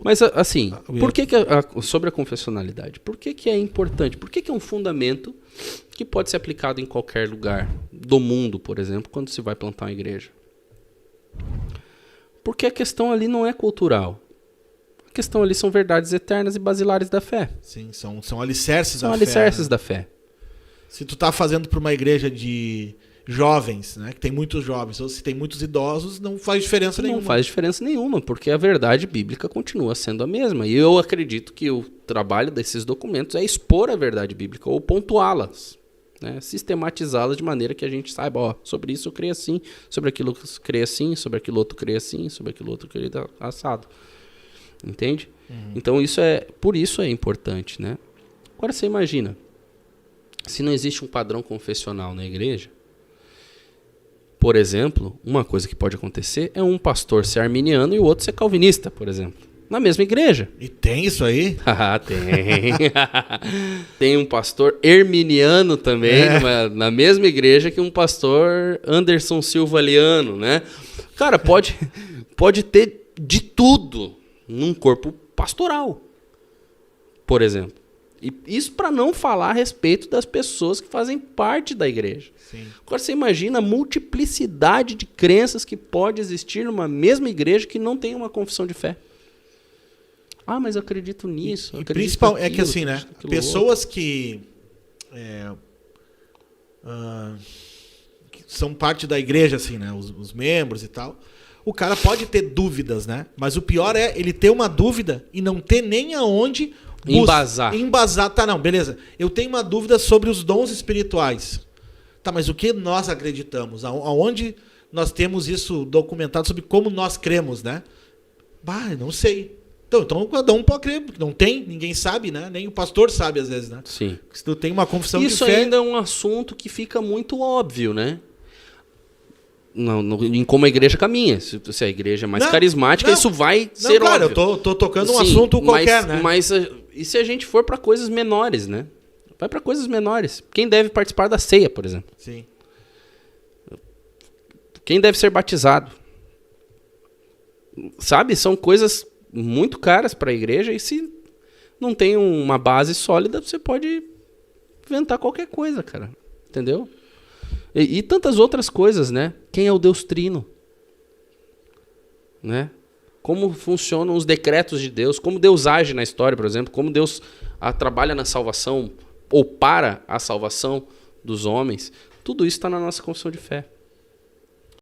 Mas, assim, por que sobre a confessionalidade, por que é importante? Por que é um fundamento que pode ser aplicado em qualquer lugar do mundo, por exemplo, quando se vai plantar uma igreja? Porque a questão ali não é cultural. A questão ali são verdades eternas e basilares da fé. Sim, são alicerces da fé. São alicerces da fé. Se tu tá fazendo para uma igreja de jovens, né, que tem muitos jovens, ou se tem muitos idosos, não faz diferença nenhuma. Não faz diferença nenhuma, porque a verdade bíblica continua sendo a mesma. E eu acredito que o trabalho desses documentos é expor a verdade bíblica, ou pontuá-las, né, sistematizá-las de maneira que a gente saiba, ó, sobre isso eu creio assim, sobre aquilo eu creio assim, sobre aquilo outro eu creio assim, sobre aquilo outro eu creio assado. Entende? Então por isso é importante, né? Agora você imagina, se não existe um padrão confessional na igreja, por exemplo, uma coisa que pode acontecer é um pastor ser arminiano e o outro ser calvinista, por exemplo, na mesma igreja. E tem isso aí? Tem. Tem um pastor herminiano também, na mesma igreja que um pastor Anderson Silva Liano, né? Cara, pode ter de tudo num corpo pastoral, por exemplo. E isso para não falar a respeito das pessoas que fazem parte da igreja. Sim. Agora você imagina a multiplicidade de crenças que pode existir numa mesma igreja que não tem uma confissão de fé. Ah, mas eu acredito nisso. E principal é que assim, né? Pessoas que são parte da igreja, assim, né? Os membros e tal. O cara pode ter dúvidas, né? Mas o pior é ele ter uma dúvida e não ter nem aonde embasar. Tá, não, beleza. Eu tenho uma dúvida sobre os dons espirituais. Tá, mas o que nós acreditamos? Aonde nós temos isso documentado sobre como nós cremos, né? Bah, não sei. Então cada um pode crer, porque não tem, ninguém sabe, né? Nem o pastor sabe às vezes, né? Sim. Se tu tem uma confissão de fé... Isso ainda é um assunto que fica muito óbvio, né? Em como a igreja caminha. Se a igreja é mais carismática, isso vai ser claro, óbvio. Eu tô tocando um assunto qualquer, né? Mas e se a gente for para coisas menores, né? Vai para coisas menores. Quem deve participar da ceia, por exemplo? Sim. Quem deve ser batizado? Sabe? São coisas muito caras para a igreja e se não tem uma base sólida, você pode inventar qualquer coisa, cara. Entendeu? E tantas outras coisas, né? Quem é o Deus Trino? Né? Como funcionam os decretos de Deus? Como Deus age na história, por exemplo? Como Deus trabalha na salvação ou para a salvação dos homens? Tudo isso está na nossa confissão de fé.